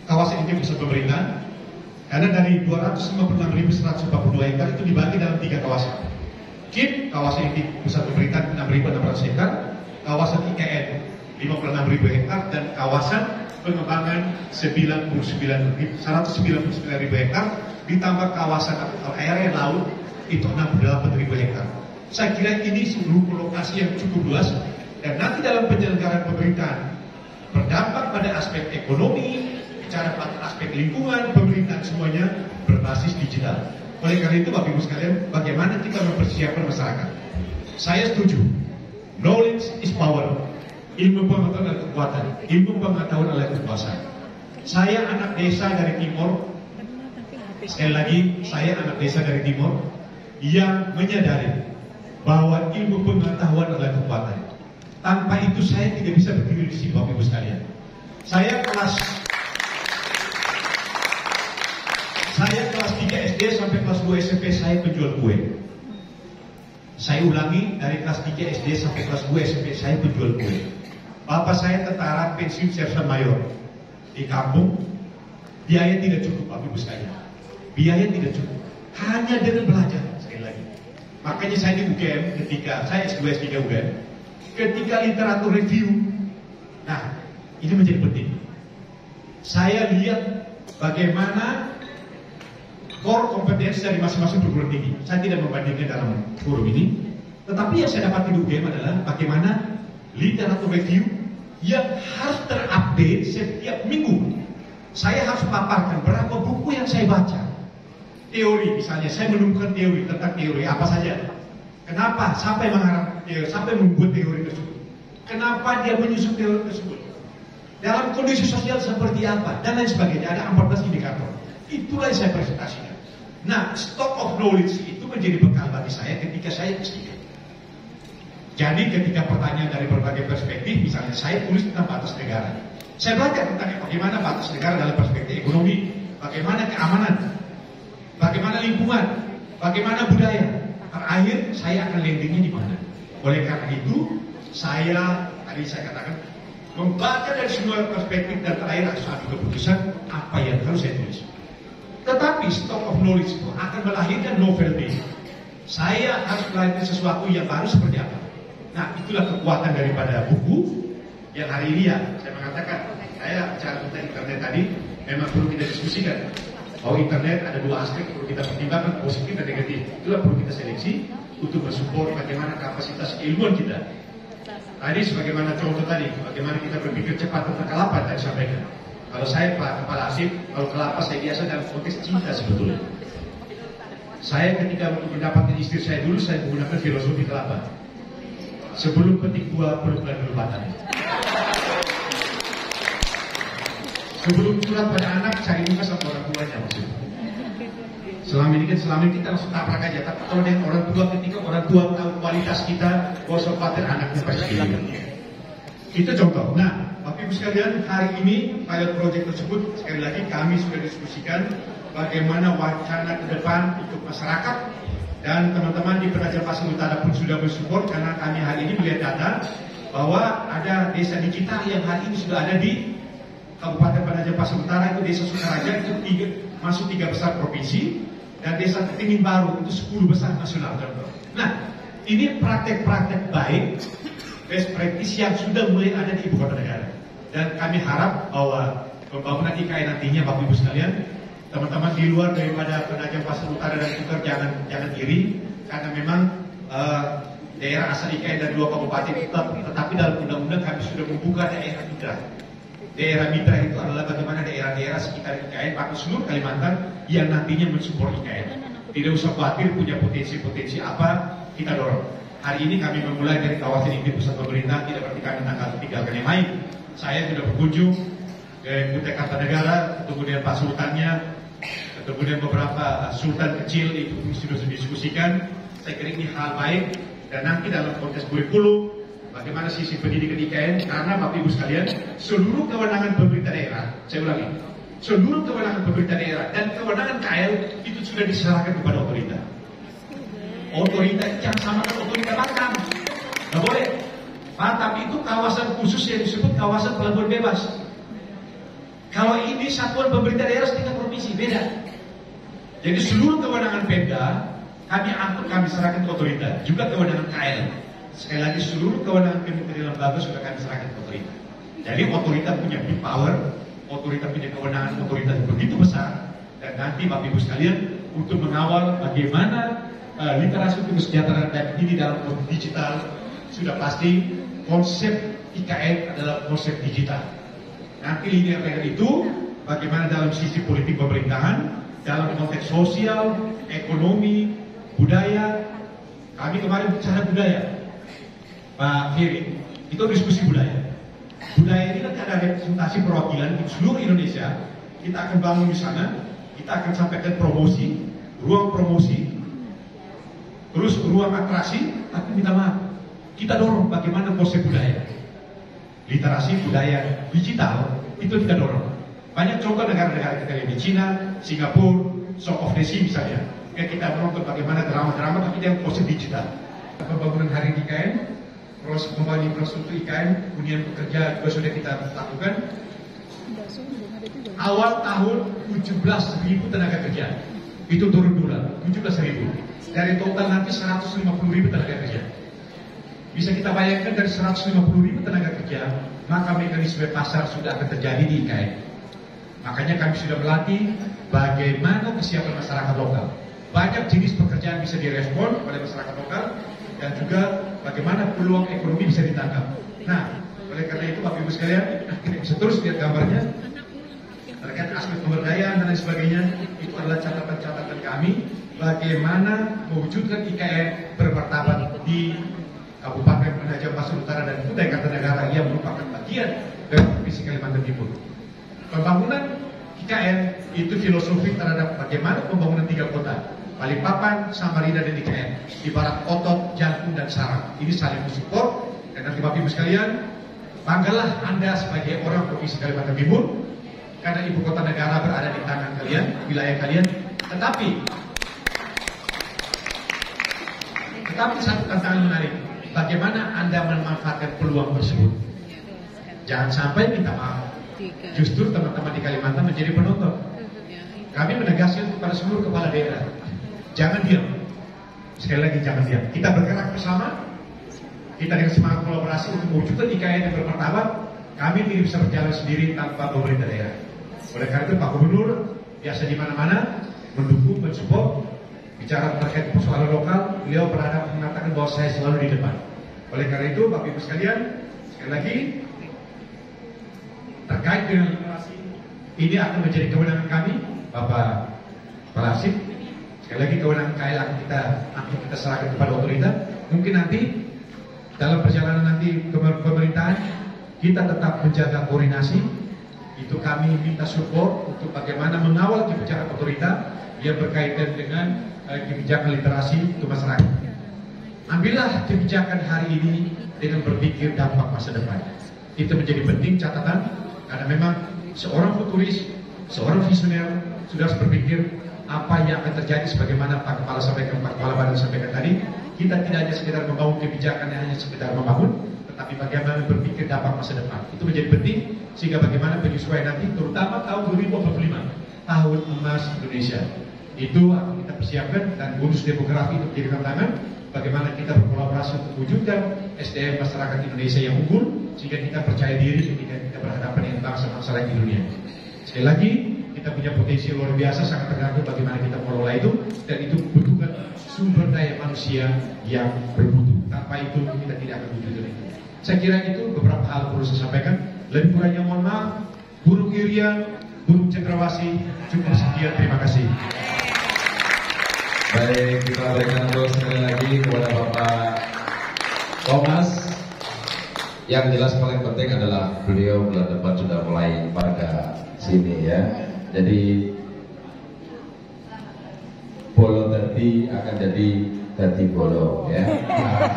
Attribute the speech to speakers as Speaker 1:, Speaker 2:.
Speaker 1: kawasan ini pusat pemerintahan, karena dari 256.142 hektar itu dibagi dalam 3 kawasan. KIP, kawasan inti pusat pemerintahan 6.600 hektar, kawasan IKN 56.000 hektar, dan kawasan pengembangan 199.000 hektar, ditambah kawasan area laut itu 68.000 hektar. Saya kira ini seluruh lokasi yang cukup luas, dan nanti dalam penyelenggaraan pemerintahan berdampak pada aspek ekonomi, bicara pada aspek lingkungan, pemerintahan semuanya berbasis digital. Oleh karena itu, Bapak Ibu sekalian, bagaimana kita mempersiapkan masyarakat? Saya setuju, knowledge is power. Ilmu pengetahuan adalah kekuatan, ilmu pengetahuan adalah kekuasaan. Saya anak desa dari Timur, sekali lagi, saya anak desa dari Timur yang menyadari bahwa ilmu pengetahuan adalah kekuatan. Tanpa itu saya tidak bisa berdiri di sini, Bapak Ibu sekalian. Saya kelas 3 SD sampai kelas 2 SMP saya penjual kue. Saya ulangi, dari kelas 3 SD sampai kelas 2 SMP saya penjual kue. Bapak saya tentara pensiun sersan mayor di kampung. Biaya tidak cukup, Bapak Ibu sekalian. Biaya tidak cukup. Hanya dengan belajar, sekali lagi. Makanya saya di UGM ketika saya S2 S3 UGM, ketika literatur review, nah ini menjadi penting. Saya lihat bagaimana core kompetensi dari masing-masing perguruan tinggi. Saya tidak membandingkan dalam forum ini, tetapi yang saya dapat di UGM adalah bagaimana literatur review yang harus terupdate setiap minggu. Saya harus paparkan berapa buku yang saya baca. Teori misalnya, saya menemukan teori tentang teori apa saja. Kenapa? Sampai membuat teori tersebut. Kenapa dia menyusun teori tersebut? Dalam kondisi sosial seperti apa? Dan lain sebagainya. Ada 14 indikator. Itulah yang saya presentasikan. Nah, stock of knowledge itu menjadi bekal bagi saya ketika saya S3. Jadi ketika pertanyaan dari berbagai perspektif, misalnya saya tulis tentang batas negara. Saya belajar tentang bagaimana batas negara dalam perspektif ekonomi, bagaimana keamanan, bagaimana lingkungan, bagaimana budaya. Terakhir, saya akan landingnya di mana. Oleh karena itu, tadi saya katakan, membaca dari semua perspektif dan terakhir harus ambil keputusan apa yang harus saya tulis. Tetapi stock of knowledge itu akan melahirkan novel base. Saya harus melahirkan sesuatu yang baru seperti apa. Nah, itulah kekuatan daripada buku yang hari ini ya, saya mengatakan, saya bicara tentang internet tadi, memang perlu kita diskusikan. Bahwa internet ada 2 aspek perlu kita pertimbangkan, positif dan negatif. Itulah perlu kita seleksi untuk mensupport bagaimana kapasitas keilmuan kita. Tadi sebagaimana contoh tadi, bagaimana kita berpikir cepat tentang kelapa tadi sampaikan. Kalau saya Pak Kepala Asip, kalau kelapa saya biasa dalam konteks cinta sebetulnya. Saya ketika untuk mendapatkan istri saya dulu, saya menggunakan filosofi kelapa. Sebelum petik buah, perlu bulan dulu batang. Sebelum curhat pada anak, cari muka sama orang tuanya maksudnya. Selama ini kita langsung tabrak aja. Tapi kalau dengan orang tua, ketika orang tua tahu kualitas kita, gak usah khawatir anaknya pasti. Itu contoh. Nah, Bapak Ibu sekalian, hari ini pilot project tersebut sekali lagi kami sudah diskusikan bagaimana wacana ke depan untuk masyarakat, dan teman-teman di Penajam Pasir Utara pun sudah bersupport karena kami hari ini melihat data bahwa ada desa digital yang hari ini sudah ada di Kabupaten Penajam Pasir Utara. Itu desa Sukaraja itu masuk 3 besar provinsi, dan desa Ketingin Baru itu 10 besar nasional. Nah, ini praktek-praktek baik, best practice yang sudah mulai ada di ibu kota negara. Dan kami harap bahwa pembangunan IKN nantinya, Bapak Ibu sekalian, teman-teman di luar daripada Penajam Pasir Utara dan Kutar jangan iri, karena memang daerah asal IKN dan 2 kabupaten tetapi dalam undang-undang kami sudah membuka daerah mitra. Daerah mitra itu adalah bagaimana daerah-daerah sekitar IKN, bahkan seluruh Kalimantan yang nantinya mensupport IKN. Tidak usah khawatir, punya potensi-potensi apa, kita dorong. Hari ini kami memulai dari kawasan inti pusat pemerintah, tidak berarti kami tanggal tinggalkan yang lain. Saya sudah berkunjung ke Kutai Kartanegara, kemudian Pak Sultannya, kemudian beberapa sultan kecil itu sudah didiskusikan. Saya kira ini hal baik, dan nanti dalam konteks kurikulum, bagaimana sisi pendidikan IKN, karena Bapak Ibu sekalian, seluruh kewenangan pemerintah daerah, saya ulangi, seluruh kewenangan pemerintah daerah dan kewenangan KL itu sudah diserahkan kepada otorita. Otorita yang sama dengan otorita Batam, nggak boleh. Batam itu kawasan khusus yang disebut kawasan pelabuhan bebas. Kalau ini satuan pemerintah daerah setingkat provinsi, beda. Jadi seluruh kewenangan Pemda kami angkut, kami serahkan ke otorita, juga kewenangan KL. Sekali lagi seluruh kewenangan kementerian lembaga sudah kami serahkan ke otorita. Jadi otorita punya big power, otorita punya kewenangan, otorita begitu besar, dan nanti Bapak Ibu sekalian untuk mengawal bagaimana literasi untuk kesejahteraan dan ini dalam konsep digital, sudah pasti konsep IKN adalah konsep digital. Nanti linear itu bagaimana dalam sisi politik pemerintahan, dalam konteks sosial, ekonomi, budaya. Kami kemarin bicara budaya, Pak Ferry, itu diskusi budaya. Budaya ini nanti ada representasi perwakilan di seluruh Indonesia. Kita akan bangun di sana, kita akan sampaikan promosi, ruang promosi, terus ruang atraksi. Tapi minta maaf, kita dorong bagaimana konsep budaya, literasi budaya digital itu kita dorong. Banyak contoh negara-negara kita lihat di Cina, Singapura, Song of the Sea misalnya. Kita menonton bagaimana drama-drama tapi dengan konsep digital. Pembangunan hari IKN, proses pembangunan infrastruktur IKN, hunian pekerja juga sudah kita lakukan. Awal tahun 17.000 tenaga kerja, itu turun dulu, 17.000. Dari total nanti 150.000 tenaga kerja. Bisa kita bayangkan dari 150.000 tenaga kerja, maka mekanisme pasar sudah akan terjadi di IKN. Makanya kami sudah melatih bagaimana kesiapan masyarakat lokal. Banyak jenis pekerjaan bisa direspon oleh masyarakat lokal dan juga bagaimana peluang ekonomi bisa ditangkap. Nah, oleh karena itu Bapak Ibu sekalian, kita bisa terus lihat gambarnya terkait aspek pemberdayaan dan lain sebagainya. Itu adalah catatan-catatan kami bagaimana mewujudkan IKN bermartabat di Kabupaten Penajam Pasir Utara dan Kutai Kartanegara yang merupakan bagian dari Provinsi Kalimantan Timur. Pembangunan IKN itu filosofi terhadap bagaimana pembangunan 3 kota, Balikpapan, Samarinda, dan IKN, ibarat otot, jantung, dan saraf. Ini saling mensupport. Dan nanti Bapak Ibu sekalian, banggalah Anda sebagai orang Provinsi Kalimantan Timur, karena ibu kota negara berada di tangan kalian, wilayah kalian. Tetapi satu tantangan menarik, bagaimana Anda memanfaatkan peluang tersebut. Jangan sampai minta maaf, justru teman-teman di Kalimantan menjadi penonton. Kami menegaskan kepada seluruh kepala daerah, jangan diam. Sekali lagi, jangan diam. Kita bergerak bersama, kita dengan semangat kolaborasi untuk mewujudkan IKN yang bermartabat. Kami tidak bisa berjalan sendiri tanpa pemerintah daerah. Oleh karena itu Pak Gubernur biasa di mana-mana mendukung, mensupport. Bicara terkait persoalan lokal, beliau pernah mengatakan bahwa saya selalu di depan. Oleh karena itu Bapak Ibu sekalian, sekali lagi terkait dengan literasi ini akan menjadi kewenangan kami, Bapak Rasif. Sekali lagi kewenangan KL akan kita serahkan kepada otorita. Mungkin nanti dalam perjalanan nanti pemerintahan kita tetap menjaga koordinasi. Itu kami minta support untuk bagaimana mengawal kebijakan otorita yang berkaitan dengan kebijakan literasi untuk masyarakat. Ambillah kebijakan hari ini dengan berpikir dampak masa depan. Itu menjadi penting catatan, karena memang seorang futuris, seorang visioner sudah harus berpikir apa yang akan terjadi sebagaimana Pak Kepala sampaikan, Pak Kepala Badan sampaikan tadi. Kita tidak hanya sekedar membangun kebijakan yang hanya sekedar membangun, tetapi bagaimana berpikir dampak masa depan. Itu menjadi penting, sehingga bagaimana penyesuaian nanti, terutama tahun 2045, tahun emas Indonesia. Itu akan kita persiapkan, dan bonus demografi itu menjadi tantangan. Bagaimana kita berkolaborasi untuk mewujudkan SDM masyarakat Indonesia yang unggul, sehingga kita percaya diri ketika kita berhadapan dengan bangsa-bangsa lain di dunia. Sekali lagi, kita punya potensi luar biasa, sangat tergantung bagaimana kita mengelola itu, dan itu membutuhkan sumber daya manusia yang bermutu. Tanpa itu kita tidak akan wujud itu. Saya kira itu beberapa hal perlu saya sampaikan. Lebih kurangnya mohon maaf. Burung Irian, burung Cendrawasih, cukup sekian. Terima kasih.
Speaker 2: Baik, kita berikan aplaus sekali lagi kepada Bapak Thomas. Yang jelas paling penting adalah beliau bulan depan sudah mulai pada sini ya. Jadi bolo tadi akan jadi bolo ya.